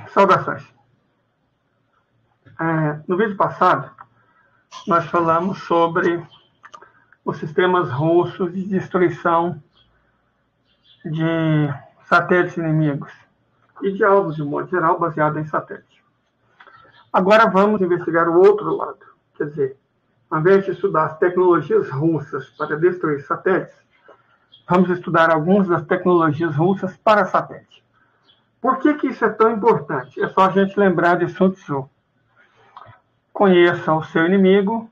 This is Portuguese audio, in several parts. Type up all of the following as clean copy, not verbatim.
Saudações. No vídeo passado, nós falamos sobre os sistemas russos de destruição de satélites inimigos e de alvos, de modo geral, baseado em satélite. Agora vamos investigar o outro lado. Quer dizer, ao invés de estudar as tecnologias russas para destruir satélites, vamos estudar algumas das tecnologias russas para satélite. Por que isso é tão importante? É só a gente lembrar de Sun Tzu. Conheça o seu inimigo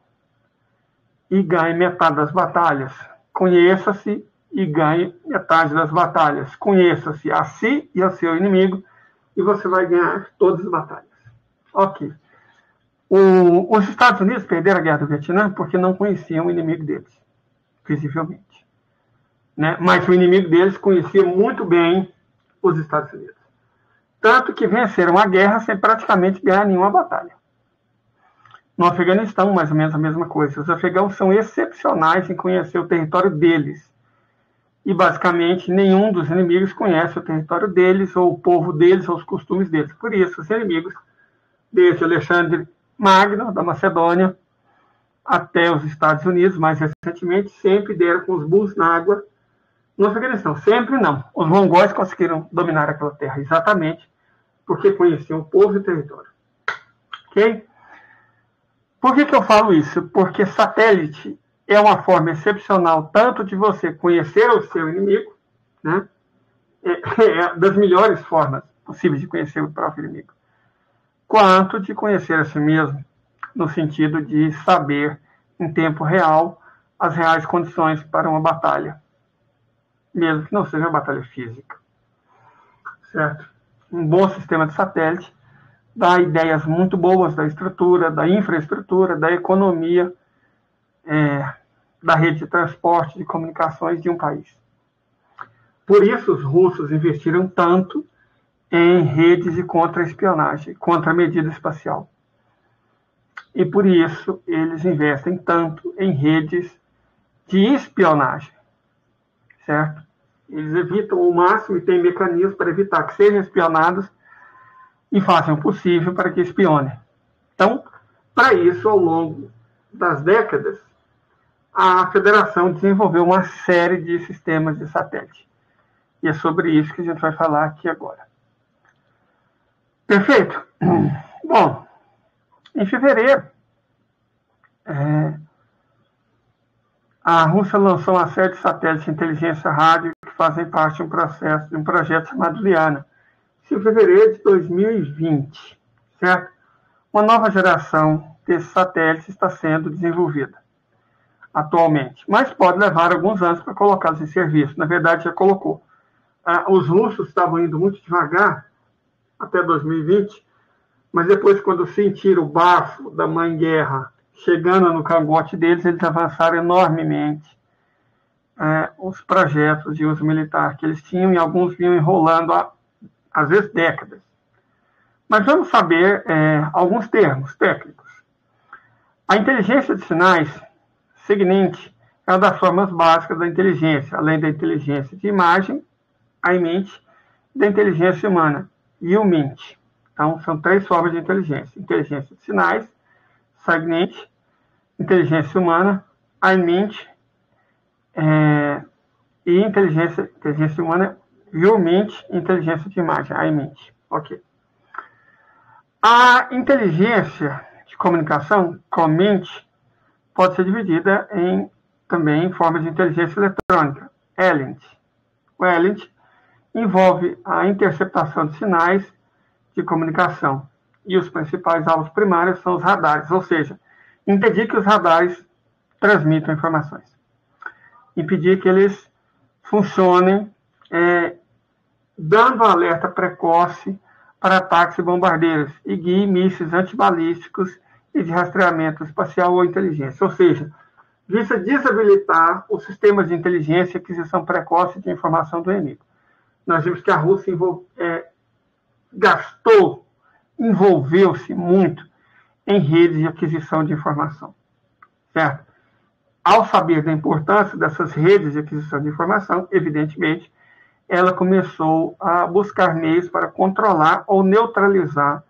e ganhe metade das batalhas. Conheça-se e ganhe metade das batalhas. Conheça-se a si e ao seu inimigo e você vai ganhar todas as batalhas. Ok. Os Estados Unidos perderam a guerra do Vietnã porque não conheciam o inimigo deles, visivelmente. Né? Mas o inimigo deles conhecia muito bem os Estados Unidos. Tanto que venceram a guerra sem praticamente ganhar nenhuma batalha. No Afeganistão, mais ou menos a mesma coisa. Os afegãos são excepcionais em conhecer o território deles. E, basicamente, nenhum dos inimigos conhece o território deles, ou o povo deles, ou os costumes deles. Por isso, os inimigos, desde Alexandre Magno, da Macedônia, até os Estados Unidos, mais recentemente, sempre deram com os burros na água no Afeganistão. Sempre não. Os mongóis conseguiram dominar aquela terra, exatamente porque conheciam o povo e o território. Ok? Por que eu falo isso? Porque satélite é uma forma excepcional tanto de você conhecer o seu inimigo, né? É das melhores formas possíveis de conhecer o próprio inimigo, quanto de conhecer a si mesmo, no sentido de saber em tempo real as reais condições para uma batalha, mesmo que não seja uma batalha física. Certo? Um bom sistema de satélite dá ideias muito boas da estrutura, da infraestrutura, da economia, da rede de transporte, de comunicações de um país. Por isso os russos investiram tanto em redes de contra-espionagem, contra-medida espacial. E por isso eles investem tanto em redes de espionagem, certo? Eles evitam o máximo e têm mecanismos para evitar que sejam espionados e façam o possível para que espionem. Então, para isso, ao longo das décadas, a Federação desenvolveu uma série de sistemas de satélite. E é sobre isso que a gente vai falar aqui agora. Perfeito? Bom, em fevereiro, a Rússia lançou uma série de satélites de inteligência rádio que fazem parte de um projeto chamado Liana. Em fevereiro de 2020, certo? Uma nova geração desses satélites está sendo desenvolvida atualmente, mas pode levar alguns anos para colocá-los em serviço. Na verdade, já colocou. Os russos estavam indo muito devagar até 2020, mas depois, quando sentiram o bafo da mãe guerra chegando no cangote deles, eles avançaram enormemente os projetos de uso militar que eles tinham, e alguns vinham enrolando às vezes décadas. Mas vamos saber alguns termos técnicos. A inteligência de sinais, SIGINT, é uma das formas básicas da inteligência, além da inteligência de imagem, AIMINT, e da inteligência humana, UMINT. Então, são três formas de inteligência. Inteligência de sinais, SIGINT, inteligência humana, AIMINT, e inteligência humana, UMINT, inteligência de imagem, AIMINT. Ok. A inteligência de comunicação, COMINT, pode ser dividida também em formas de inteligência eletrônica, ELINT. O ELINT envolve a interceptação de sinais de comunicação. E os principais alvos primários são os radares, ou seja, impedir que os radares transmitam informações. Impedir que eles funcionem dando alerta precoce para ataques e bombardeiros e guie mísseis antibalísticos e de rastreamento espacial ou inteligência. Ou seja, visa desabilitar os sistemas de inteligência e aquisição precoce de informação do inimigo. Nós vimos que a Rússia envolveu-se muito em redes de aquisição de informação. Certo? Ao saber da importância dessas redes de aquisição de informação, evidentemente, ela começou a buscar meios para controlar ou neutralizar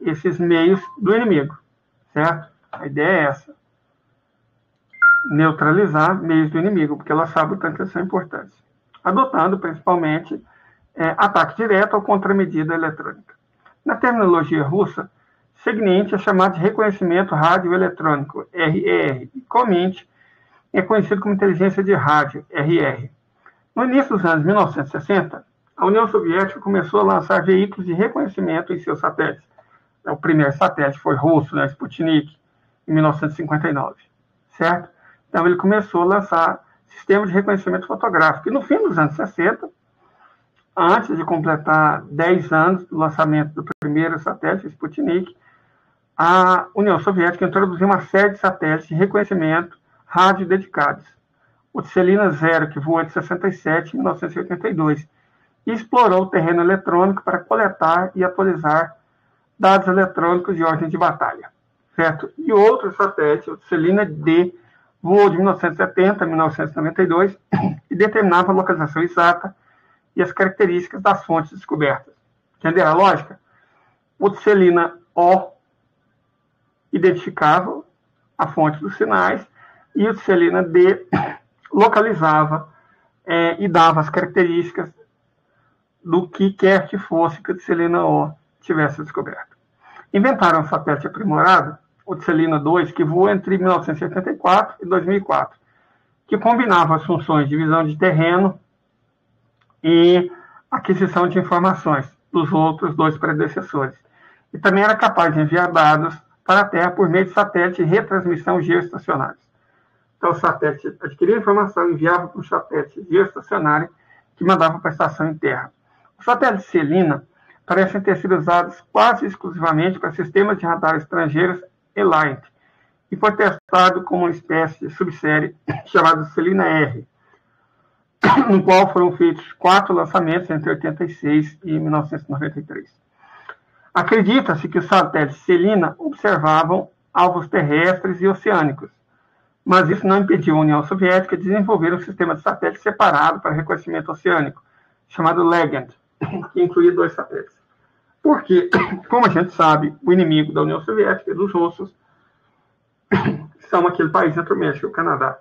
esses meios do inimigo, certo? A ideia é essa. Neutralizar meios do inimigo, porque ela sabe o tanto que são importantes. Adotando, principalmente, ataque direto ou contramedida eletrônica. Na terminologia russa, SIGINT é chamado de reconhecimento radioeletrônico, RER, e comumente é conhecido como inteligência de rádio, RR. No início dos anos 1960, a União Soviética começou a lançar veículos de reconhecimento em seus satélites. O primeiro satélite foi russo, né, Sputnik, em 1959, certo? Então ele começou a lançar sistemas de reconhecimento fotográfico. E no fim dos anos 60, antes de completar 10 anos do lançamento do primeiro satélite, Sputnik, a União Soviética introduziu uma série de satélites de reconhecimento rádio dedicados. O Tselina 0, que voou de 67 em 1982, e explorou o terreno eletrônico para coletar e atualizar dados eletrônicos de ordem de batalha, certo? E outro satélite, o Tselina D, voou de 1970 a 1992 e determinava a localização exata e as características das fontes descobertas. Entenderam a lógica? O Tselina O identificava a fonte dos sinais e o Tselina D localizava e dava as características do que quer que fosse que o Tselina O tivesse descoberto. Inventaram um satélite aprimorado, o Tselina 2, que voou entre 1984 e 2004, que combinava as funções de visão de terreno e aquisição de informações dos outros dois predecessores. E também era capaz de enviar dados para a Terra por meio de satélite de retransmissão geoestacionários. Então, o satélite adquiria informação e enviava para um satélite geoestacionário que mandava para a estação em terra. Os satélites Tselina parecem ter sido usados quase exclusivamente para sistemas de radar estrangeiros Elite, e foi testado como uma espécie de subsérie chamada Tselina R, no qual foram feitos 4 lançamentos entre 86 e 1993. Acredita-se que os satélites Tselina observavam alvos terrestres e oceânicos, mas isso não impediu a União Soviética de desenvolver um sistema de satélite separado para reconhecimento oceânico, chamado Legend, que incluía 2 satélites. Porque, como a gente sabe, o inimigo da União Soviética e dos russos são aquele país entre o México e o Canadá.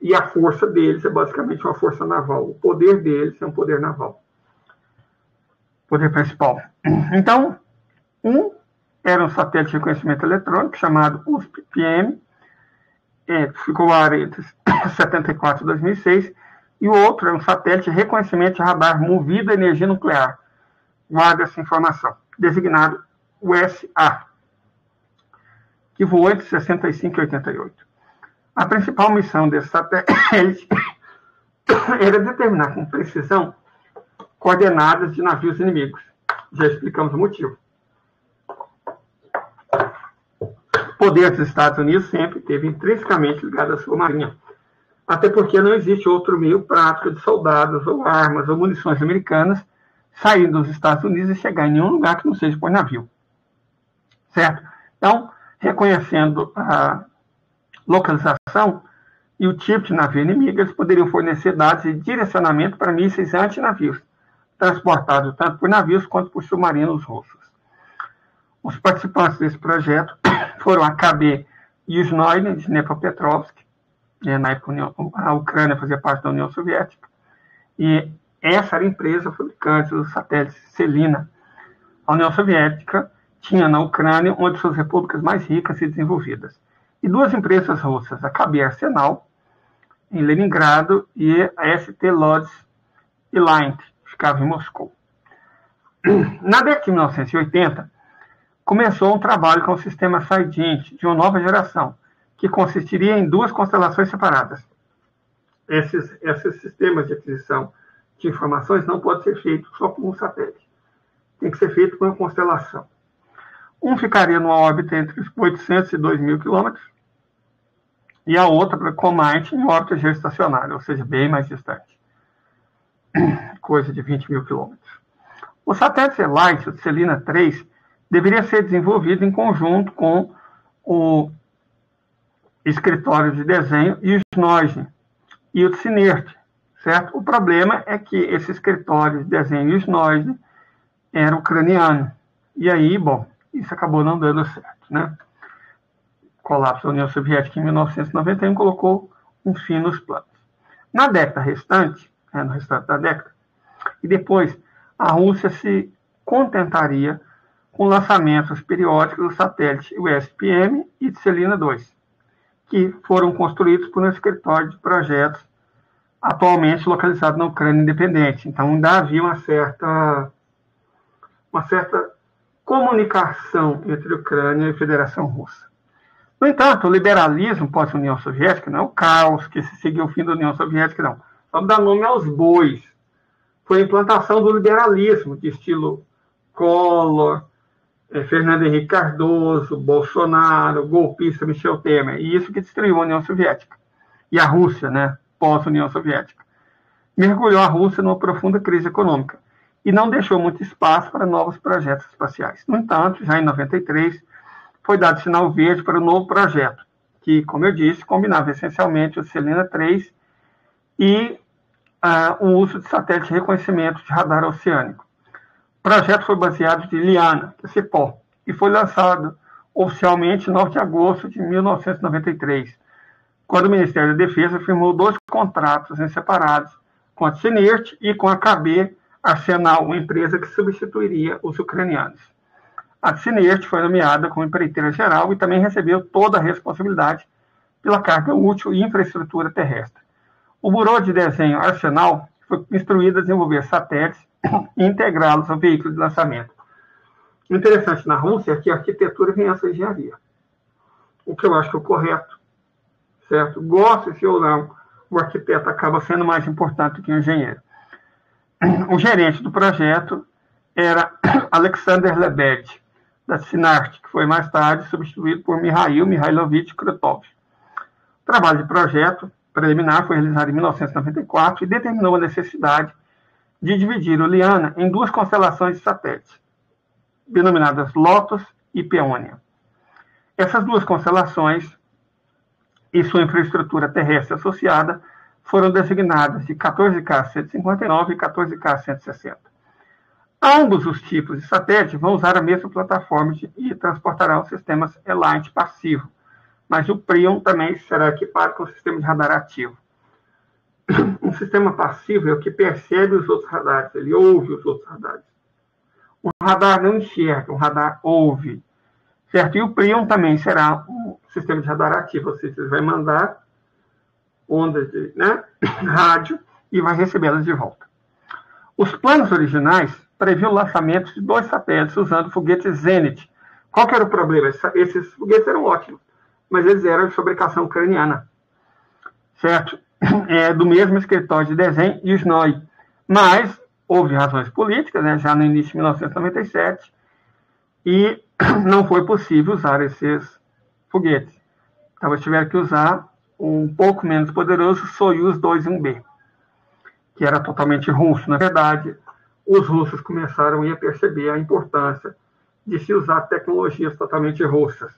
E a força deles é basicamente uma força naval. O poder deles é um poder naval. Poder principal. Então, era um satélite de reconhecimento eletrônico chamado USP-PM, ficou no ar entre 74 e 2006, e o outro é um satélite de reconhecimento de radar movido a energia nuclear. Guarda essa informação, designado USA, que voou entre 65 e 88. A principal missão desse satélite era determinar com precisão coordenadas de navios inimigos. Já explicamos o motivo. O poder dos Estados Unidos sempre esteve intrinsecamente ligado à sua marinha, até porque não existe outro meio prático de soldados ou armas ou munições americanas sair dos Estados Unidos e chegar em nenhum lugar que não seja por navio. Certo? Então, reconhecendo a localização e o tipo de navio inimigo, eles poderiam fornecer dados de direcionamento para mísseis antinavios, transportados tanto por navios quanto por submarinos russos. Os participantes desse projeto foram a KB Yuzhnoye, de Dnepropetrovsk, na época a Ucrânia fazia parte da União Soviética, e essa era a empresa fabricante dos satélites Tselina. A União Soviética tinha na Ucrânia uma de suas repúblicas mais ricas e desenvolvidas. E 2 empresas russas, a KB Arsenal, em Leningrado, e a ST Lodz Elite, que ficava em Moscou. Na década de 1980, começou um trabalho com o sistema SIGINT, de uma nova geração, que consistiria em 2 constelações separadas. Esses sistemas de aquisição de informações não pode ser feito só com um satélite. Tem que ser feito com uma constelação. Um ficaria numa órbita entre 800 e 2.000 quilômetros, e a outra, COMET, em órbita geoestacionária, ou seja, bem mais distante. Coisa de 20.000 quilômetros. O satélite Elite, o Tselina 3, deveria ser desenvolvido em conjunto com o escritório de desenho Yuzhnoye e o CNIRT, certo? O problema é que esse escritório de desenho SNOID era ucraniano. E aí, bom, isso acabou não dando certo, né? O colapso da União Soviética em 1991 colocou um fim nos planos. Na década restante, no restante da década, e depois a Rússia se contentaria com lançamentos periódicos do satélite USPM e de Selena 2, que foram construídos por um escritório de projetos atualmente localizado na Ucrânia independente. Então, ainda havia uma certa comunicação entre Ucrânia e Federação Russa. No entanto, o liberalismo pós-União Soviética não é o caos que se seguiu o fim da União Soviética, não. Vamos dar nome aos bois. Foi a implantação do liberalismo, de estilo Collor, Fernando Henrique Cardoso, Bolsonaro, golpista Michel Temer, e isso que destruiu a União Soviética. E a Rússia, né, pós-União Soviética. Mergulhou a Rússia numa profunda crise econômica e não deixou muito espaço para novos projetos espaciais. No entanto, já em 93, foi dado sinal verde para um novo projeto, que, como eu disse, combinava essencialmente o Selena 3 e o uso de satélite de reconhecimento de radar oceânico. O projeto foi baseado em Liana, CEPOL, e foi lançado oficialmente em 9 de agosto de 1993, quando o Ministério da Defesa firmou 2 contratos em separados, com a Tsinert e com a KB Arsenal, uma empresa que substituiria os ucranianos. A Tsinert foi nomeada como empreiteira geral e também recebeu toda a responsabilidade pela carga útil e infraestrutura terrestre. O Burô de Desenho Arsenal foi instruído a desenvolver satélites e integrá-los ao veículo de lançamento. O interessante na Rússia é que a arquitetura vem essa engenharia, o que eu acho que é o correto, certo? Goste-se ou não, o arquiteto acaba sendo mais importante do que o engenheiro. O gerente do projeto era Alexander Lebed, da Tsinart, que foi mais tarde substituído por Mikhail Mikhailovich Krutov. O trabalho de projeto preliminar foi realizado em 1994 e determinou a necessidade de dividir o Liana em 2 constelações de satélites, denominadas Lotus e Peônia. Essas 2 constelações e sua infraestrutura terrestre associada foram designadas de 14K-159 e 14K-160. Ambos os tipos de satélite vão usar a mesma plataforma e transportarão sistemas L-Light passivo, mas o Prion também será equipado com um sistema de radar ativo. Um sistema passivo é o que percebe os outros radares, ele ouve os outros radares. O radar não enxerga, o radar ouve, certo? E o Prion também será um sistema de radar ativo, ou seja, ele vai mandar ondas de rádio e vai recebê-las de volta. Os planos originais previam o lançamento de 2 satélites usando foguetes Zenit. Qual que era o problema? Esses foguetes eram ótimos, mas eles eram de fabricação ucraniana, certo? Do mesmo escritório de desenho, SNOI. Mas houve razões políticas, já no início de 1997, e não foi possível usar esses foguetes. Então, eles tiveram que usar um pouco menos poderoso Soyuz 2-1B, que era totalmente russo. Na verdade, os russos começaram a perceber a importância de se usar tecnologias totalmente russas.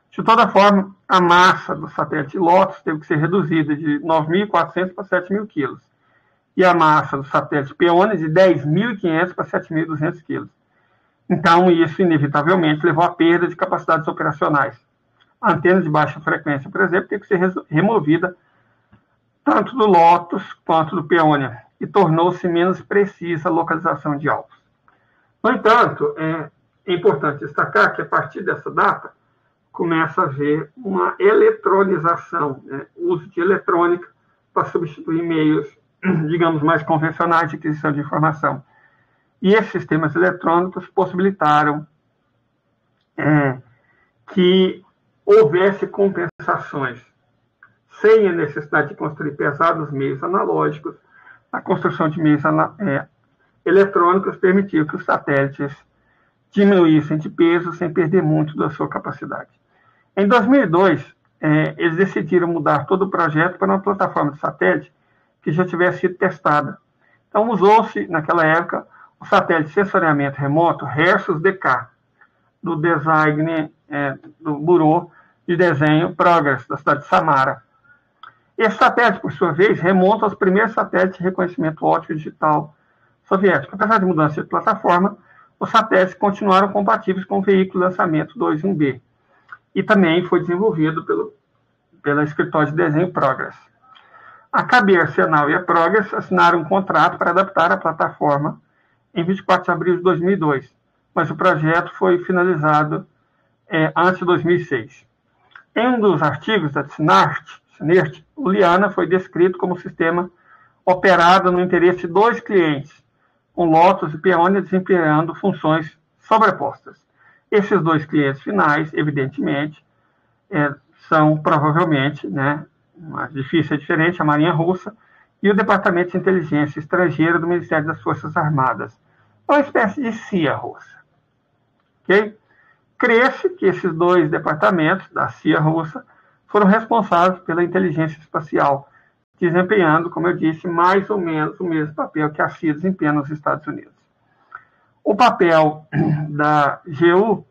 De toda forma, a massa do satélite Lotus teve que ser reduzida de 9.400 para 7.000 quilos, e a massa do satélite Peônia de 10.500 para 7.200 quilos. Então, isso inevitavelmente levou à perda de capacidades operacionais. A antena de baixa frequência, por exemplo, teve que ser removida tanto do Lotus quanto do Peônia, e tornou-se menos precisa a localização de alvos. No entanto, é importante destacar que, a partir dessa data, começa a haver uma eletronização, o uso de eletrônica para substituir meios, digamos, mais convencionais de aquisição de informação. E esses sistemas eletrônicos possibilitaram que houvesse compensações, sem a necessidade de construir pesados meios analógicos. A construção de meios eletrônicos permitiu que os satélites diminuíssem de peso sem perder muito da sua capacidade. Em 2002, eles decidiram mudar todo o projeto para uma plataforma de satélite que já tivesse sido testada. Então, usou-se, naquela época, o satélite de sensoriamento remoto HERSUS-DK, do design do Burô de Desenho Progress, da cidade de Samara. Esse satélite, por sua vez, remonta aos primeiros satélites de reconhecimento óptico digital soviético. Apesar de mudança de plataforma, os satélites continuaram compatíveis com o veículo lançamento 21B e também foi desenvolvido pela escritório de desenho Progress. A KB Arsenal e a Progress assinaram um contrato para adaptar a plataforma em 24 de abril de 2002, mas o projeto foi finalizado antes de 2006. Em um dos artigos da CNERT, o Liana foi descrito como sistema operado no interesse de dois clientes, com Lotus e Peonia desempenhando funções sobrepostas. Esses dois clientes finais, evidentemente, são provavelmente, mas difícil é diferente, a Marinha Russa e o Departamento de Inteligência Estrangeira do Ministério das Forças Armadas. É uma espécie de CIA russa. Ok? Crê-se que esses dois departamentos da CIA russa foram responsáveis pela inteligência espacial, desempenhando, como eu disse, mais ou menos o mesmo papel que a CIA desempenha nos Estados Unidos. O papel da GU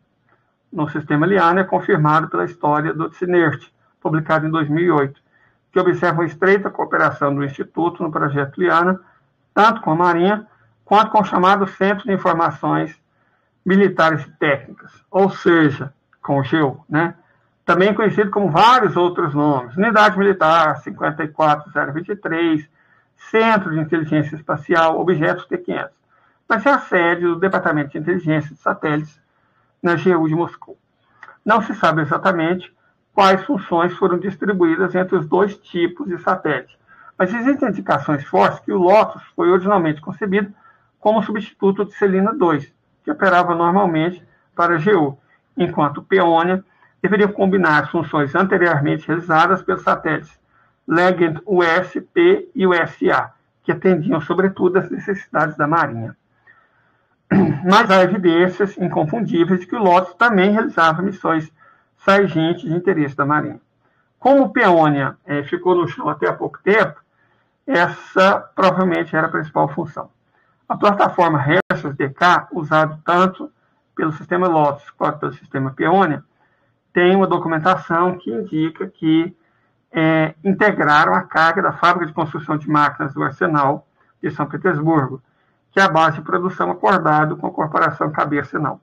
no sistema Liana é confirmado pela história do CNERT, publicado em 2008, que observa uma estreita cooperação do Instituto no projeto Liana, tanto com a Marinha, quanto com o chamado Centro de Informações Militares e Técnicas, ou seja, com o GEU, também conhecido como vários outros nomes, Unidade Militar 54023, Centro de Inteligência Espacial, Objetos T500, mas é a sede do Departamento de Inteligência de Satélites na GU de Moscou. Não se sabe exatamente quais funções foram distribuídas entre os dois tipos de satélite, mas existem indicações fortes que o Lotus foi originalmente concebido como substituto de Selena 2, que operava normalmente para a GU, enquanto o Peonia deveria combinar as funções anteriormente realizadas pelos satélites Legend US, P e USA, que atendiam sobretudo às necessidades da Marinha. Mas há evidências inconfundíveis de que o Lotus também realizava missões sargentes de interesse da Marinha. Como o Peonia ficou no chão até há pouco tempo, essa provavelmente era a principal função. A plataforma Ressus DK, usada tanto pelo sistema Lotus quanto pelo sistema Peonia, tem uma documentação que indica que integraram a carga da fábrica de construção de máquinas do Arsenal de São Petersburgo, que é a base de produção acordado com a corporação KB Arsenal.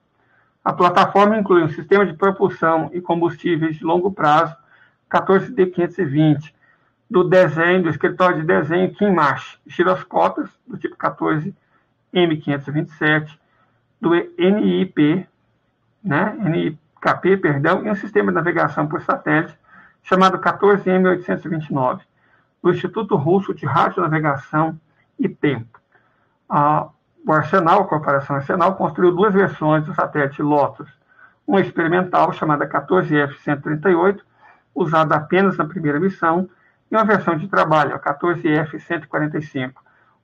A plataforma inclui um sistema de propulsão e combustíveis de longo prazo 14D520, do escritório de desenho Kinmash, giroscópios do tipo 14M527, do NIKP, e um sistema de navegação por satélite chamado 14M829, do Instituto Russo de Radionavegação e Tempo. O Arsenal, a corporação Arsenal, construiu duas versões do satélite Lotus, uma experimental chamada 14F-138, usada apenas na primeira missão, e uma versão de trabalho, a 14F-145,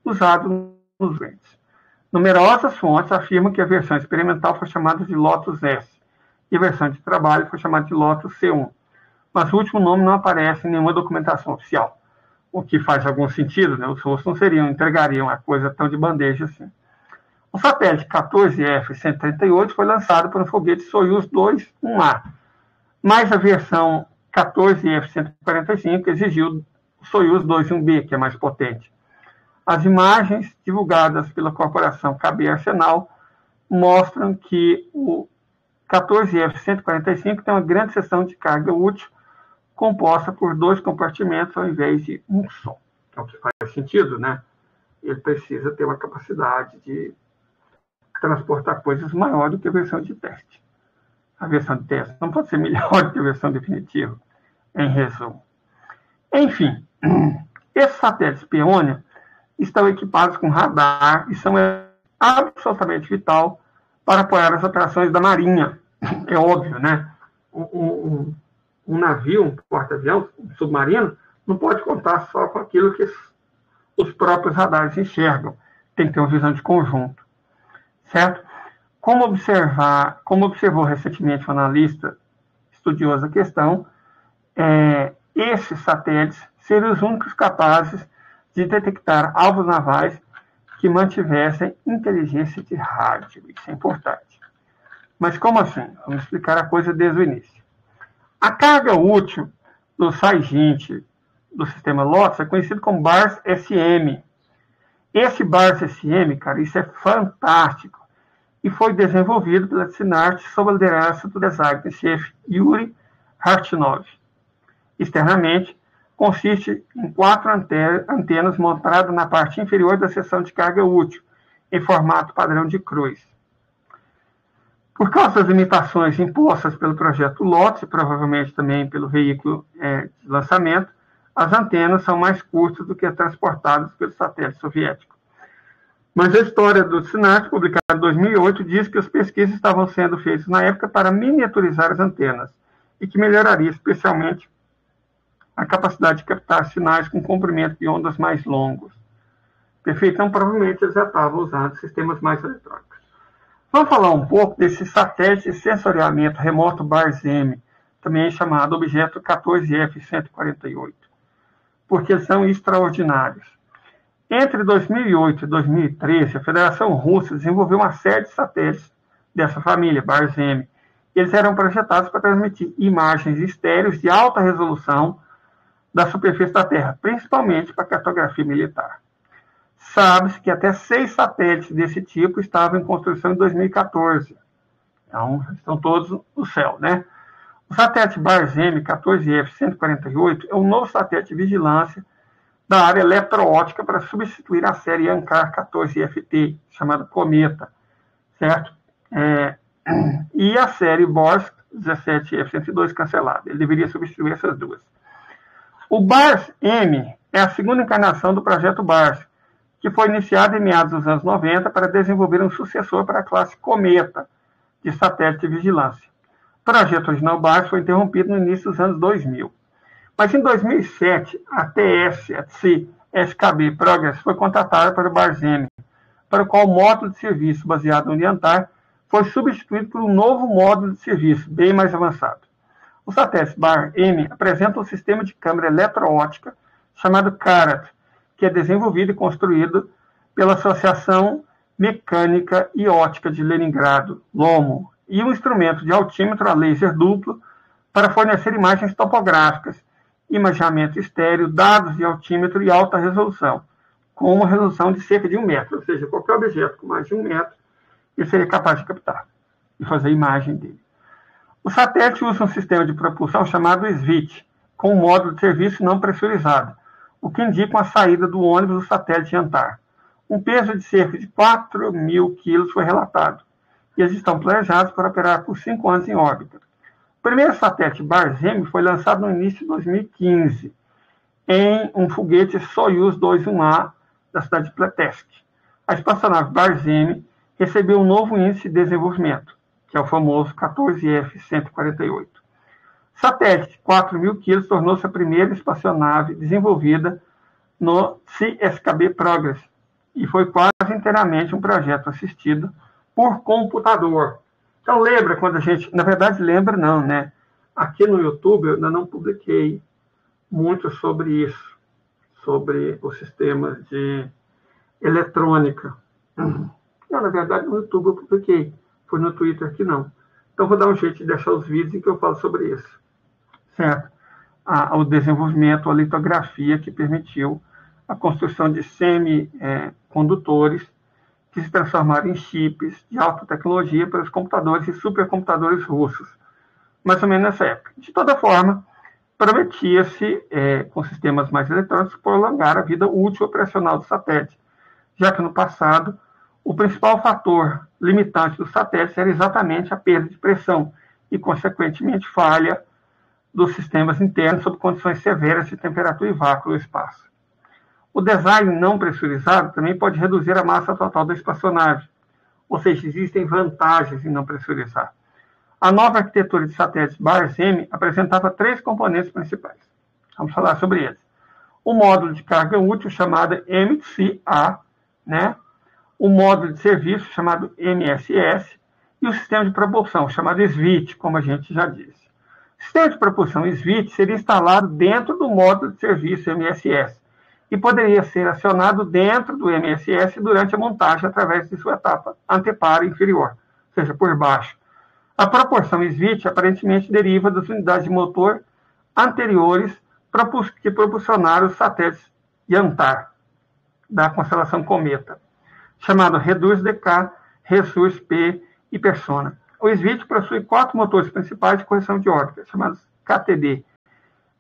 usado nos ventos. Numerosas fontes afirmam que a versão experimental foi chamada de Lotus S e a versão de trabalho foi chamada de Lotus C1, mas o último nome não aparece em nenhuma documentação oficial, o que faz algum sentido, os russos não entregariam a coisa tão de bandeja assim. O satélite 14F-138 foi lançado por um foguete Soyuz 2-1A, mas a versão 14F-145 exigiu o Soyuz 2-1B, que é mais potente. As imagens divulgadas pela corporação KB Arsenal mostram que o 14F-145 tem uma grande seção de carga útil composta por dois compartimentos ao invés de um só. É o que faz sentido, Ele precisa ter uma capacidade de transportar coisas maior do que a versão de teste. A versão de teste não pode ser melhor do que a versão definitiva, em resumo. Enfim, esses satélites Peonia estão equipados com radar e são absolutamente vital para apoiar as operações da Marinha. É óbvio, Um navio, um porta-avião, um submarino, não pode contar só com aquilo que os próprios radares enxergam. Tem que ter uma visão de conjunto. Certo? Como observou recentemente um analista estudioso da questão, esses satélites seriam os únicos capazes de detectar alvos navais que mantivessem inteligência de rádio. Isso é importante. Mas como assim? Vamos explicar a coisa desde o início. A carga útil do sargente do sistema Lotus é conhecido como BARS-SM. Esse BARS-SM, cara, isso é fantástico. E foi desenvolvido pela Synart sob a liderança do designer-chefe Yuri Hartnov. Externamente, consiste em 4 antenas montadas na parte inferior da seção de carga útil, em formato padrão de cruz. Por causa das limitações impostas pelo projeto Lotus, e provavelmente também pelo veículo de lançamento, as antenas são mais curtas do que as transportadas pelo satélite soviético. Mas a história do Synart, publicada em 2008, diz que as pesquisas estavam sendo feitas na época para miniaturizar as antenas e que melhoraria especialmente a capacidade de captar sinais com comprimento de ondas mais longos. Perfeito? Então, provavelmente, eles já estavam usando sistemas mais eletrônicos. Vamos falar um pouco desse satélite de sensoriamento remoto BARS-M, também chamado objeto 14F-148, porque eles são extraordinários. Entre 2008 e 2013, a Federação Russa desenvolveu uma série de satélites dessa família, BARS-M. Eles eram projetados para transmitir imagens estéreos de alta resolução da superfície da Terra, principalmente para cartografia militar. Sabe-se que até 6 satélites desse tipo estavam em construção em 2014. Então, estão todos no céu, né? O satélite BARS-M 14F-148 é um novo satélite de vigilância da área eletroóptica para substituir a série Ankar 14FT, chamada Cometa, certo? E a série Borsk 17F-102 cancelada. Ele deveria substituir essas duas. O BARS-M é a segunda encarnação do projeto BARS, que foi iniciado em meados dos anos 90 para desenvolver um sucessor para a classe Cometa de satélite de vigilância. O projeto original BARS foi interrompido no início dos anos 2000. Mas em 2007, a TSC-SKB Progress foi contratada para o BARS-M, para o qual o módulo de serviço baseado no Orientar foi substituído por um novo módulo de serviço, bem mais avançado. O satélite BARS-M apresenta um sistema de câmera eletroóptica chamado CARAT, que é desenvolvido e construído pela Associação Mecânica e Óptica de Leningrado, LOMO, e um instrumento de altímetro a laser duplo para fornecer imagens topográficas, imageamento estéreo, dados de altímetro e alta resolução, com uma resolução de cerca de 1 metro, ou seja, qualquer objeto com mais de 1 metro, ele seria capaz de captar e fazer a imagem dele. O satélite usa um sistema de propulsão chamado SVIT, com um módulo de serviço não pressurizado, o que indica a saída do ônibus do satélite Antar. Um peso de cerca de 4.000 quilos foi relatado, e eles estão planejados para operar por 5 anos em órbita. O primeiro satélite BARS-M foi lançado no início de 2015, em um foguete Soyuz 21A da cidade de Plesetsk. A espaçonave BARS-M recebeu um novo índice de desenvolvimento, que é o famoso 14F-148. O satélite de 4.000 quilos tornou-se a primeira espaçonave desenvolvida no CSKB Progress e foi quase inteiramente um projeto assistido por computador. Então lembra quando a gente... Na verdade, lembra não, né? Aqui no YouTube eu ainda não publiquei muito sobre isso, sobre o sistema de eletrônica. Não, na verdade, no YouTube eu publiquei. Foi no Twitter que não. Então vou dar um jeito de deixar os vídeos em que eu falo sobre isso. Certo? O desenvolvimento, a litografia que permitiu a construção de semicondutores que se transformaram em chips de alta tecnologia para os computadores e supercomputadores russos, mais ou menos nessa época. De toda forma, prometia-se, com sistemas mais eletrônicos, prolongar a vida útil operacional do satélite, já que no passado o principal fator limitante dos satélites era exatamente a perda de pressão e, consequentemente, falha dos sistemas internos sob condições severas de temperatura e vácuo no espaço. O design não pressurizado também pode reduzir a massa total da espaçonave, ou seja, existem vantagens em não pressurizar. A nova arquitetura de satélites BARS-M apresentava 3 componentes principais. Vamos falar sobre eles. O módulo de carga útil, chamado MCA, né? O módulo de serviço, chamado MSS, e o sistema de propulsão, chamado SVIT, como a gente já disse. O sistema de propulsão SVIT seria instalado dentro do módulo de serviço MSS e poderia ser acionado dentro do MSS durante a montagem através de sua etapa antepara inferior, ou seja, por baixo. A proporção SVIT aparentemente deriva das unidades de motor anteriores que propulsionaram os satélites Yantar, da constelação Cometa, chamado Reduz-DK, Resurs-P e Persona. O SVIT possui 4 motores principais de correção de órbita, chamados KTD,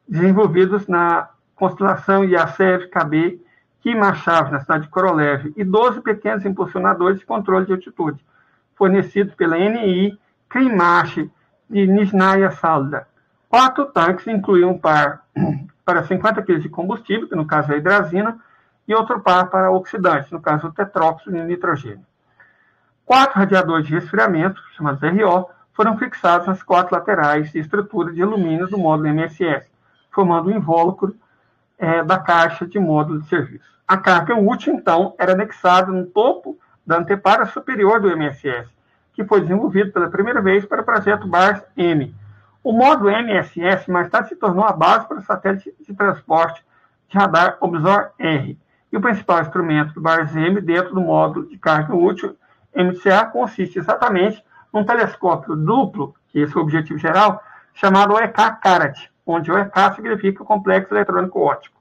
desenvolvidos na constelação Yasev-KB, Kimachav, na cidade de Korolev, e 12 pequenos impulsionadores de controle de altitude, fornecidos pela NI Krimash de Nizhная Salda. 4 tanques incluíam um par para 50 kg de combustível, que no caso é a hidrazina, e outro par para oxidante, no caso o tetróxido de nitrogênio. 4 radiadores de resfriamento, chamados RO, foram fixados nas 4 laterais de estrutura de alumínio do módulo MSS, formando um invólucro da caixa de módulo de serviço. A carga útil, então, era anexada no topo da antepara superior do MSS, que foi desenvolvido pela primeira vez para o projeto BARS-M. O módulo MSS mais tarde se tornou a base para o satélite de transporte de radar Obzor-R, e o principal instrumento do BARS-M dentro do módulo de carga útil MCA consiste exatamente num telescópio duplo, que esse é o objetivo geral, chamado OEK-CARAT, onde OEK significa Complexo Eletrônico Óptico.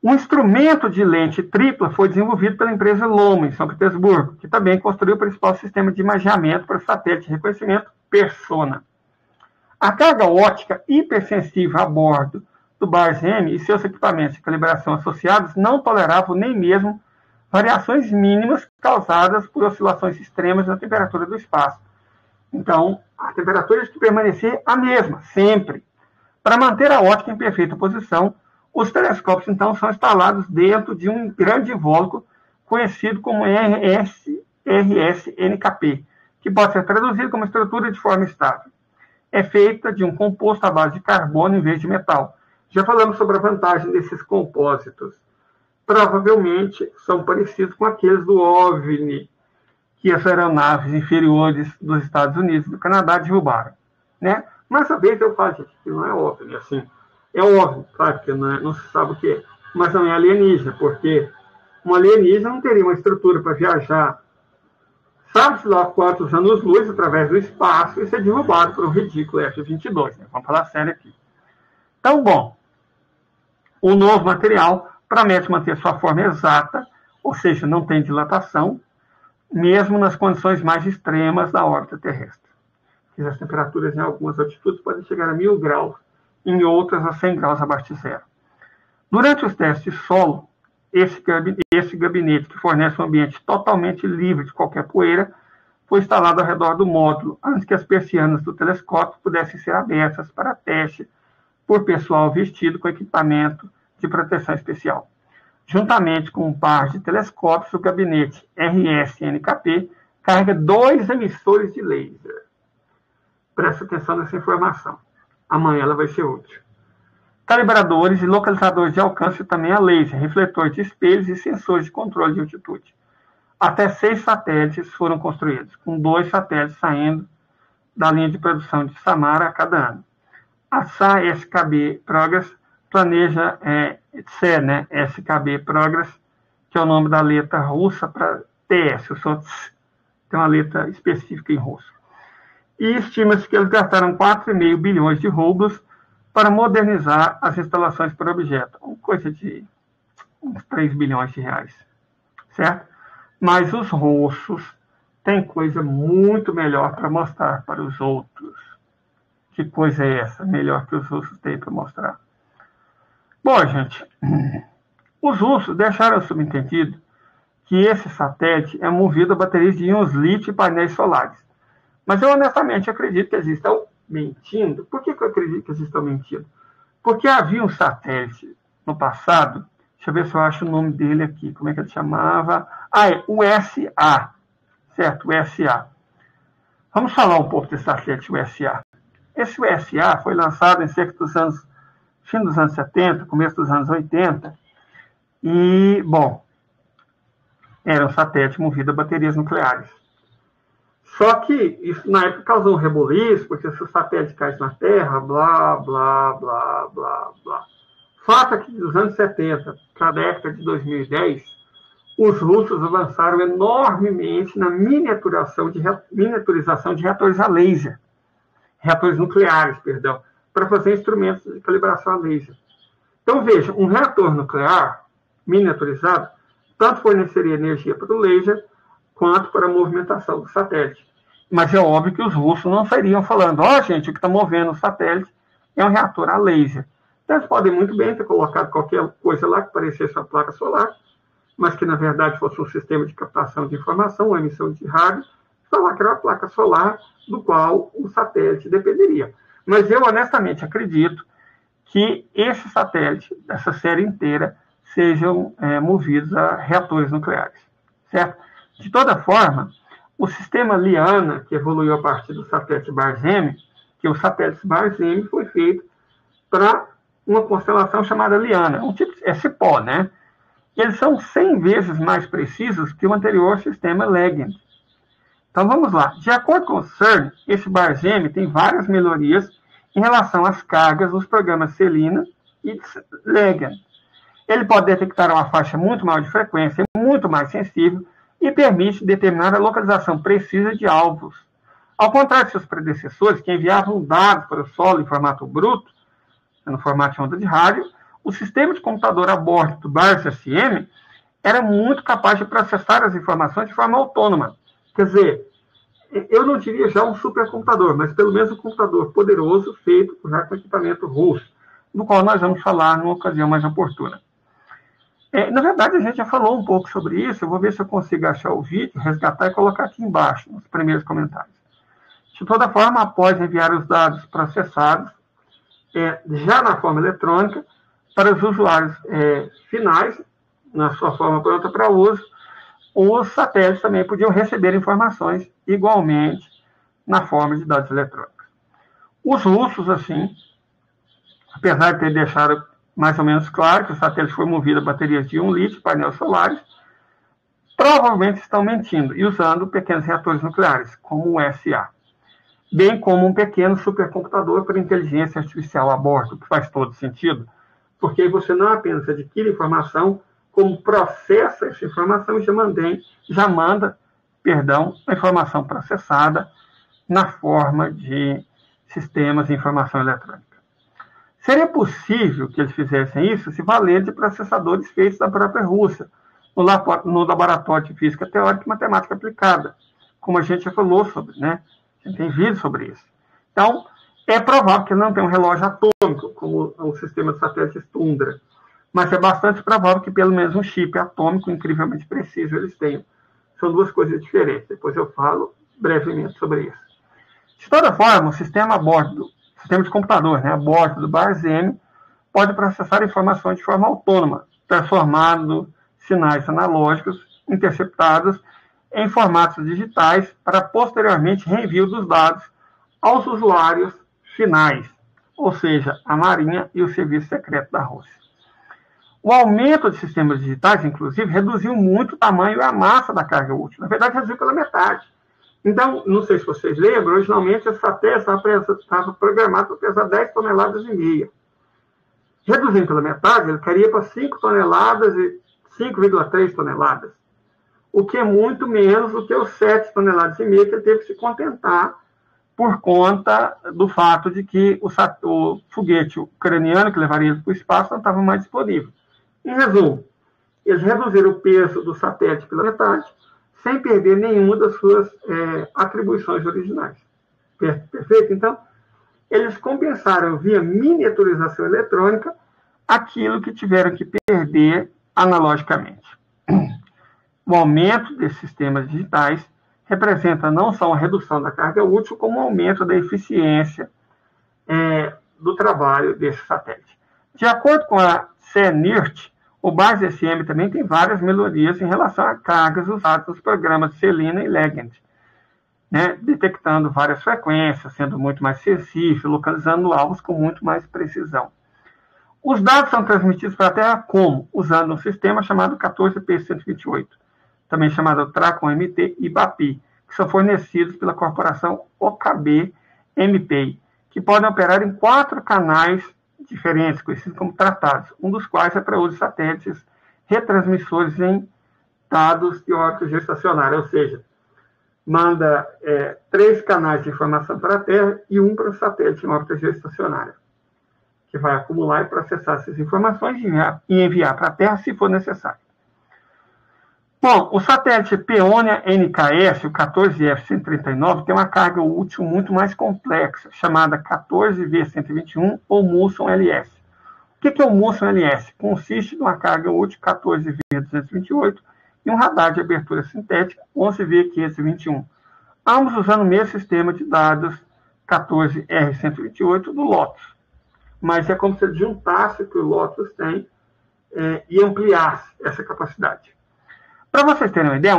Um instrumento de lente tripla foi desenvolvido pela empresa Loma, em São Petersburgo, que também construiu o principal sistema de imageamento para o satélite de reconhecimento Persona. A carga óptica hipersensível a bordo do BARS-M e seus equipamentos de calibração associados não toleravam nem mesmo variações mínimas causadas por oscilações extremas na temperatura do espaço. Então, a temperatura tem que permanecer a mesma, sempre. Para manter a óptica em perfeita posição, os telescópios, então, são instalados dentro de um grande invólucro conhecido como RS-NKP, que pode ser traduzido como estrutura de forma estável. É feita de um composto à base de carbono em vez de metal. Já falamos sobre a vantagem desses compósitos. Provavelmente são parecidos com aqueles do OVNI, que as aeronaves inferiores dos Estados Unidos e do Canadá derrubaram, né? Mas, às vezes, eu falo, gente, que não é OVNI, assim. É OVNI, claro, porque não se sabe o que é, mas não é alienígena, porque um alienígena não teria uma estrutura para viajar, sabe-se lá quantos anos-luz através do espaço e ser derrubado por um ridículo F-22, né? Vamos falar sério aqui. Então, bom, o novo material promete manter sua forma exata, ou seja, não tem dilatação, mesmo nas condições mais extremas da órbita terrestre. As temperaturas em algumas altitudes podem chegar a 1000 graus, em outras a 100 graus abaixo de zero. Durante os testes de solo, esse gabinete, que fornece um ambiente totalmente livre de qualquer poeira, foi instalado ao redor do módulo, antes que as persianas do telescópio pudessem ser abertas para teste por pessoal vestido com equipamento de proteção especial. Juntamente com um par de telescópios, o gabinete RS-NKP carrega 2 emissores de laser. Presta atenção nessa informação. Amanhã ela vai ser útil. Calibradores e localizadores de alcance também a laser, refletores de espelhos e sensores de controle de altitude. Até 6 satélites foram construídos, com 2 satélites saindo da linha de produção de Samara a cada ano. A SKB Progress planeja SKB Progress, que é o nome da letra russa para TS, tem uma letra específica em russo. E estima-se que eles gastaram 4,5 bilhões de rublos para modernizar as instalações por objeto, coisa de uns 3 bilhões de reais, certo? Mas os russos têm coisa muito melhor para mostrar para os outros. Que coisa é essa melhor que os russos têm para mostrar? Bom, gente, os russos deixaram subentendido que esse satélite é movido a baterias de íons lítio e painéis solares. Mas eu honestamente acredito que eles estão mentindo. Por que eu acredito que eles estão mentindo? Porque havia um satélite no passado, deixa eu ver se eu acho o nome dele aqui, como é que ele chamava? O USA, certo? O USA. Vamos falar um pouco desse satélite USA. Esse USA foi lançado em cerca dos fim dos anos 70, começo dos anos 80, e, bom, era um satélite movido a baterias nucleares. Só que isso na época causou um reboliço, porque se o satélite caísse na Terra, blá, blá, blá, blá, blá. Fato é que dos anos 70 para a década de 2010, os russos avançaram enormemente na miniaturização de reatores a laser, reatores nucleares, perdão, para fazer instrumentos de calibração a laser. Então, veja, um reator nuclear miniaturizado tanto forneceria energia para o laser quanto para a movimentação do satélite. Mas é óbvio que os russos não sairiam falando, gente, o que está movendo o satélite é um reator a laser. Então, eles podem muito bem ter colocado qualquer coisa lá que parecesse uma placa solar, mas que, na verdade, fosse um sistema de captação de informação, uma emissão de rádio, falar que era uma placa solar do qual o satélite dependeria. Mas eu, honestamente, acredito que esse satélite, essa série inteira, sejam movidos a reatores nucleares, certo? De toda forma, o sistema Liana, que evoluiu a partir do satélite Barzemi, que o satélite Barzemi foi feito para uma constelação chamada Liana, um tipo de Cipó, né? Eles são 100 vezes mais precisos que o anterior sistema Legend. Então vamos lá. De acordo com o CERN, esse Barzemi tem várias melhorias em relação às cargas dos programas Selena e Legend. Ele pode detectar uma faixa muito maior de frequência, muito mais sensível, e permite determinar a localização precisa de alvos. Ao contrário de seus predecessores, que enviavam dados para o solo em formato bruto, no formato de onda de rádio, o sistema de computador a bordo do Barz-SM era muito capaz de processar as informações de forma autônoma. Quer dizer, eu não diria já um supercomputador, mas pelo menos um computador poderoso feito com equipamento russo, do qual nós vamos falar numa ocasião mais oportuna. Na verdade, a gente já falou um pouco sobre isso. Eu vou ver se eu consigo achar o vídeo, resgatar e colocar aqui embaixo, nos primeiros comentários. De toda forma, após enviar os dados processados, já na forma eletrônica, para os usuários finais, na sua forma pronta para uso, os satélites também podiam receber informações igualmente na forma de dados eletrônicos. Os russos, assim, apesar de ter deixado mais ou menos claro que o satélite foi movido a baterias de 1 lítio, painéis solares, provavelmente estão mentindo e usando pequenos reatores nucleares, como o SA, bem como um pequeno supercomputador para inteligência artificial a bordo, que faz todo sentido, porque você não apenas adquire informação, como processa essa informação e já manda a informação processada na forma de sistemas de informação eletrônica. Seria possível que eles fizessem isso se valendo de processadores feitos da própria Rússia, no laboratório de física teórica e matemática aplicada, como a gente já falou sobre, né? A gente tem vídeo sobre isso. Então, é provável que não tenha um relógio atômico, como o sistema de satélites Tundra, mas é bastante provável que pelo menos um chip atômico incrivelmente preciso eles tenham. São duas coisas diferentes. Depois eu falo brevemente sobre isso. De toda forma, o sistema de computador, né, a bordo do Barzemi, pode processar informações de forma autônoma, transformando sinais analógicos interceptados em formatos digitais para posteriormente reenvio dos dados aos usuários finais, ou seja, a Marinha e o Serviço Secreto da Rússia. O aumento de sistemas digitais, inclusive, reduziu muito o tamanho e a massa da carga útil. Na verdade, reduziu pela metade. Então, não sei se vocês lembram, originalmente esse satélite estava programado para pesar 10,5 toneladas. Reduzindo pela metade, ele cairia para 5 toneladas e 5,3 toneladas, o que é muito menos do que os 7,5 toneladas que ele teve que se contentar por conta do fato de que o foguete ucraniano que levaria ele para o espaço não estava mais disponível. Em resumo, eles reduziram o peso do satélite pela metade, sem perder nenhuma das suas atribuições originais. Perfeito? Então, eles compensaram via miniaturização eletrônica aquilo que tiveram que perder analogicamente. O aumento desses sistemas digitais representa não só uma redução da carga útil, como um aumento da eficiência do trabalho desse satélite. De acordo com a CNIRT, o Barz-SM também tem várias melhorias em relação a cargas usadas nos programas Selena e Legend, né, detectando várias frequências, sendo muito mais sensível, localizando alvos com muito mais precisão. Os dados são transmitidos para a Terra como? Usando um sistema chamado 14P128, também chamado Tracom-MT e BAPI, que são fornecidos pela corporação OKB-MP, que podem operar em 4 canais diferentes, conhecidos como tratados, um dos quais é para uso de satélites retransmissores em dados de órbita geoestacionária, ou seja, manda 3 canais de informação para a Terra e um para o satélite em órbita geoestacionária. que vai acumular e processar essas informações e enviar para a Terra se for necessário. Bom, o satélite Peônia NKS, o 14F-139, tem uma carga útil muito mais complexa, chamada 14V-121 ou Muson-LS. O que é o Muson-LS? Consiste de uma carga útil 14V-228 e um radar de abertura sintética 11V-521, ambos usando o mesmo sistema de dados 14R-128 do Lotus. Mas é como se ele juntasse o que o Lotus tem e ampliasse essa capacidade. Para vocês terem uma ideia,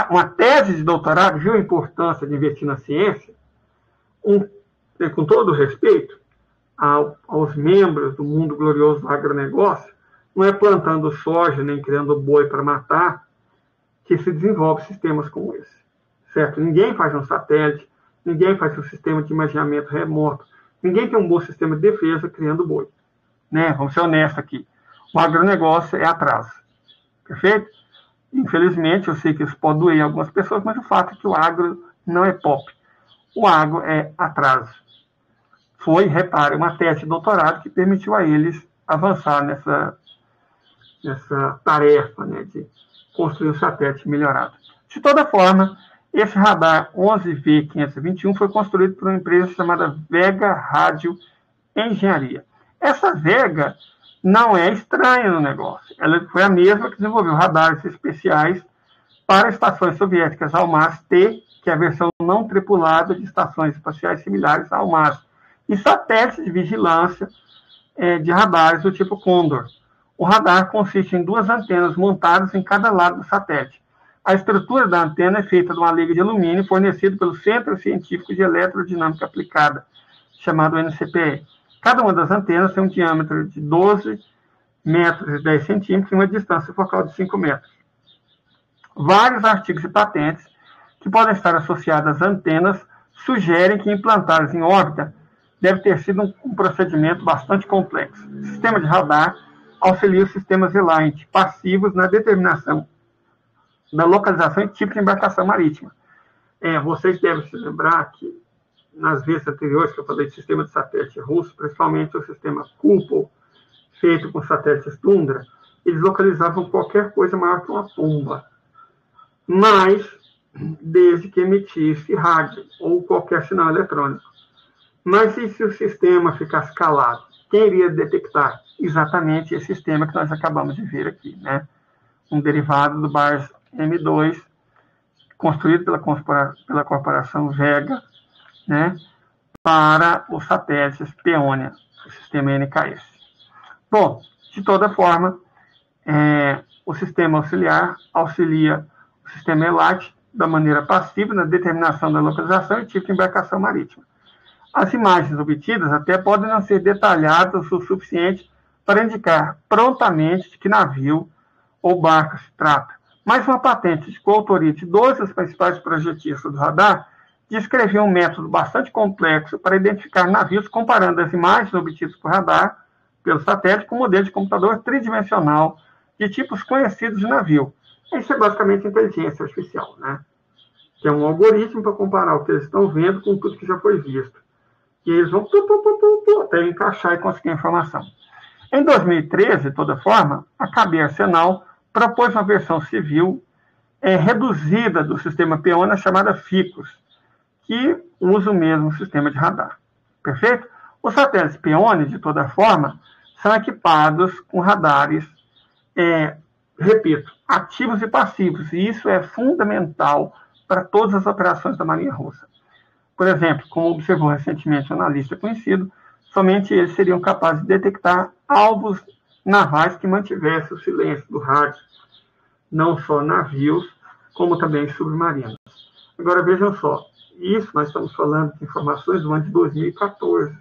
uma tese de doutorado viu a importância de investir na ciência, com todo o respeito aos membros do mundo glorioso do agronegócio, não é plantando soja nem criando boi para matar que se desenvolve sistemas como esse. Certo? Ninguém faz um satélite, ninguém faz um sistema de imaginamento remoto, ninguém tem um bom sistema de defesa criando boi. Né? Vamos ser honestos aqui. O agronegócio é atraso. Perfeito? Infelizmente, eu sei que isso pode doer em algumas pessoas, mas o fato é que o agro não é pop. O agro é atraso. Foi, repare, uma tese de doutorado que permitiu a eles avançar nessa tarefa, né, de construir um satélite melhorado. De toda forma, esse radar 11V-521 foi construído por uma empresa chamada Vega Rádio Engenharia. Essa Vega não é estranha no negócio. Ela foi a mesma que desenvolveu radares especiais para estações soviéticas Almaz-T, que é a versão não tripulada de estações espaciais similares a Almaz, e satélites de vigilância de radares do tipo Condor. O radar consiste em duas antenas montadas em cada lado do satélite. A estrutura da antena é feita de uma liga de alumínio fornecido pelo Centro Científico de Eletrodinâmica Aplicada, chamado NCPE. Cada uma das antenas tem um diâmetro de 12 metros e 10 centímetros e uma distância focal de 5 metros. Vários artigos e patentes que podem estar associados às antenas sugerem que implantá-las em órbita deve ter sido um procedimento bastante complexo. O sistema de radar auxilia os sistemas Reliant passivos na determinação da localização e tipo de embarcação marítima. Vocês devem se lembrar que nas vezes anteriores que eu falei de sistema de satélite russo, principalmente o sistema Kupol, feito com satélites Tundra, eles localizavam qualquer coisa maior que uma pomba, mas desde que emitisse rádio ou qualquer sinal eletrônico. Mas e se o sistema ficasse calado? Quem iria detectar? Exatamente esse sistema que nós acabamos de ver aqui, né? Um derivado do BARS M2, construído pela corporação Vega, né, para os satélites Peônia, o sistema NKS. Bom, de toda forma, o sistema auxiliar auxilia o sistema ELAT da maneira passiva na determinação da localização e tipo de embarcação marítima. As imagens obtidas até podem não ser detalhadas o suficiente para indicar prontamente de que navio ou barco se trata, mas uma patente de coautoria de 12 dos principais projetistas do radar descreveu um método bastante complexo para identificar navios comparando as imagens obtidas por radar pelo satélite com um modelo de computador tridimensional de tipos conhecidos de navio. Isso é basicamente inteligência artificial, né? Que é um algoritmo para comparar o que eles estão vendo com tudo que já foi visto. E eles vão até encaixar e conseguir a informação. Em 2013, de toda forma, a KB Arsenal propôs uma versão civil reduzida do sistema Peônia chamada FICUS, que usa o mesmo sistema de radar. Perfeito? Os satélites Peônia, de toda forma, são equipados com radares, repito, ativos e passivos, e isso é fundamental para todas as operações da Marinha Russa. Por exemplo, como observou recentemente um analista conhecido, somente eles seriam capazes de detectar alvos navais que mantivessem o silêncio do rádio, não só navios, como também submarinos. Agora, vejam só, isso nós estamos falando de informações do ano de 2014.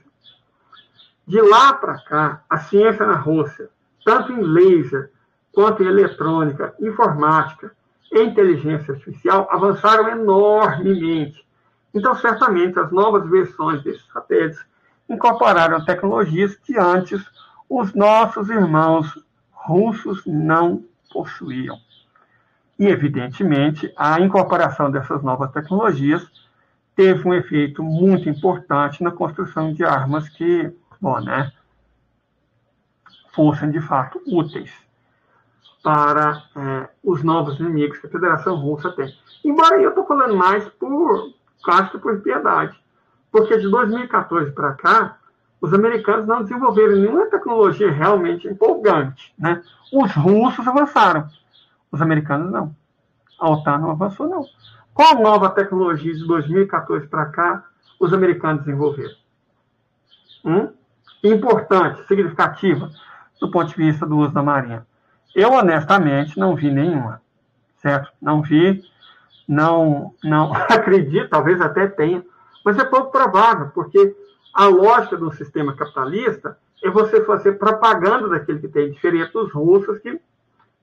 De lá para cá, a ciência na Rússia, tanto em laser, quanto em eletrônica, informática e inteligência artificial, avançaram enormemente. Então, certamente, as novas versões desses satélites incorporaram tecnologias que antes os nossos irmãos russos não possuíam. E, evidentemente, a incorporação dessas novas tecnologias teve um efeito muito importante na construção de armas que, fossem, de fato, úteis para os novos inimigos que a Federação Russa tem. Embora eu estou falando mais por piedade, porque de 2014 para cá, os americanos não desenvolveram nenhuma tecnologia realmente empolgante, né? Os russos avançaram, os americanos não. A OTAN não avançou, não. Qual nova tecnologia de 2014 para cá os americanos desenvolveram? Importante, significativa, do ponto de vista do uso da Marinha. Eu, honestamente, não vi nenhuma, certo? Não vi, não acredito, talvez até tenha, mas é pouco provável, porque a lógica do sistema capitalista é você fazer propaganda daquilo que tem, diferente dos russos.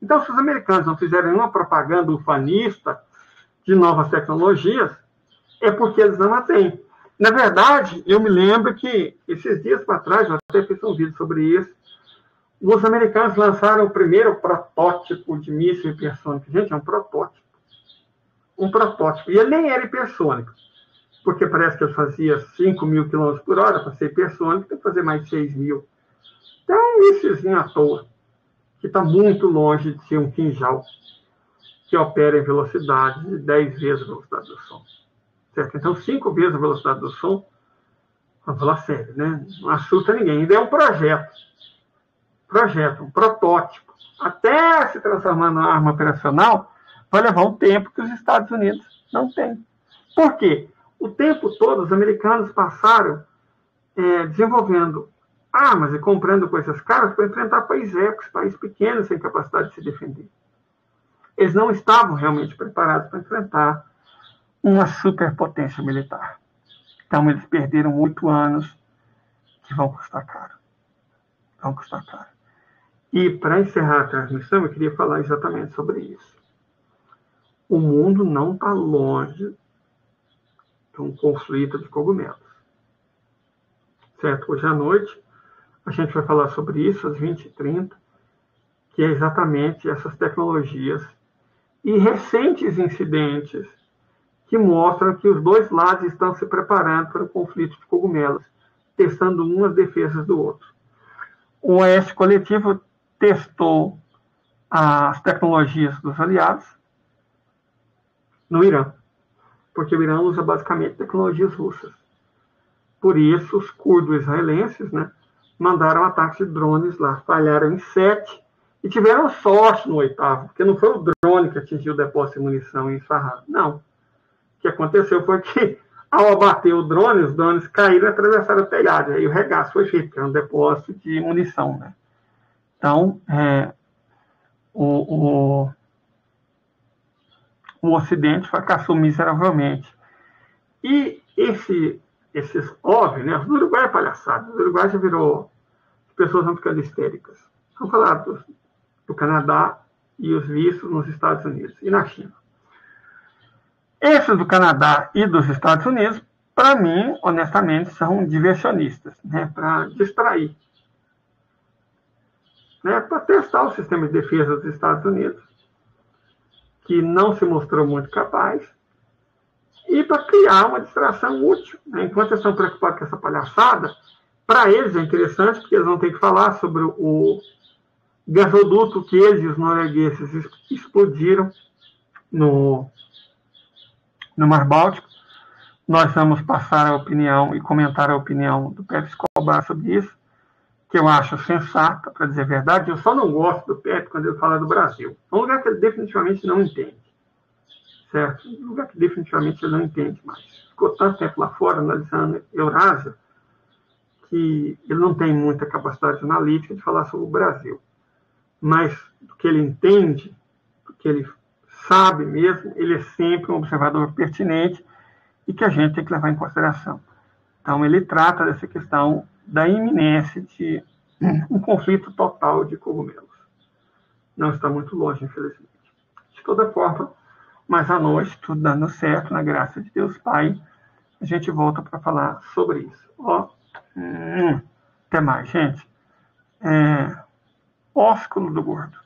Então, se os americanos não fizerem nenhuma propaganda ufanista de novas tecnologias, é porque eles não a têm. Na verdade, eu me lembro que, esses dias para trás, eu até fiz um vídeo sobre isso, os americanos lançaram o primeiro protótipo de míssil hipersônico. Gente, é um protótipo. Um protótipo. E ele nem era hipersônico, porque parece que ele fazia 5.000 km por hora. Para ser hipersônico, tem que fazer mais 6.000. Então, é um mísselzinho à toa, que está muito longe de ser um quinjal, que opera em velocidade de 10 vezes a velocidade do som. Certo? Então, 5 vezes a velocidade do som, vamos falar sério, né? Não assusta ninguém. Ainda é um projeto, um protótipo. Até se transformar numa arma operacional, vai levar um tempo que os Estados Unidos não têm. Por quê? O tempo todo, os americanos passaram desenvolvendo armas e comprando coisas caras para enfrentar países pequenos sem capacidade de se defender. Eles não estavam realmente preparados para enfrentar uma superpotência militar. Então, eles perderam 8 anos que vão custar caro. Vão custar caro. E, para encerrar a transmissão, eu queria falar exatamente sobre isso. O mundo não está longe de um conflito de cogumelos. Certo? Hoje à noite, a gente vai falar sobre isso, às 20h30, que é exatamente essas tecnologias e recentes incidentes que mostram que os dois lados estão se preparando para o conflito de cogumelos, testando umas defesas do outro. O Oeste Coletivo testou as tecnologias dos aliados no Irã, porque o Irã usa basicamente tecnologias russas. Por isso, os curdos israelenses, né, mandaram ataques de drones lá, falharam em 7 e tiveram sorte no 8º, porque não foi o drone que atingiu o depósito de munição em Sarraf. Não. O que aconteceu foi que, ao abater o drone, os drones caíram e atravessaram o telhado. Aí o regaço foi feito, que era um depósito de munição, né? Então, o Ocidente fracassou miseravelmente. E esses OVNI, né? O Uruguai é palhaçada. O Uruguai já virou... As pessoas vão ficando histéricas. Vamos falar do Canadá e os vistos nos Estados Unidos e na China. Esses do Canadá e dos Estados Unidos, para mim, honestamente, são diversionistas, né? Para distrair. Né? Para testar o sistema de defesa dos Estados Unidos, que não se mostrou muito capaz, e para criar uma distração útil. Né? Enquanto eles estão preocupados com essa palhaçada, para eles é interessante, porque eles vão ter que falar sobre o gasoduto que eles e os noruegueses explodiram no Mar Báltico. Nós vamos passar a opinião e comentar a opinião do Pepe Escobar sobre isso, que eu acho sensata, para dizer a verdade. Eu só não gosto do Pepe quando ele fala do Brasil. É um lugar que ele definitivamente não entende. Certo? Um lugar que definitivamente ele não entende mais. Ficou tanto tempo lá fora, analisando Eurásia, que ele não tem muita capacidade analítica de falar sobre o Brasil. Mas do que ele entende, do que ele sabe mesmo, ele é sempre um observador pertinente e que a gente tem que levar em consideração. Então, ele trata dessa questão da iminência de um conflito total de cogumelos. Não está muito longe, infelizmente. De toda forma, mais à noite, tudo dando certo, na graça de Deus Pai, a gente volta para falar sobre isso. Até mais, gente. Ósculo do Gordo.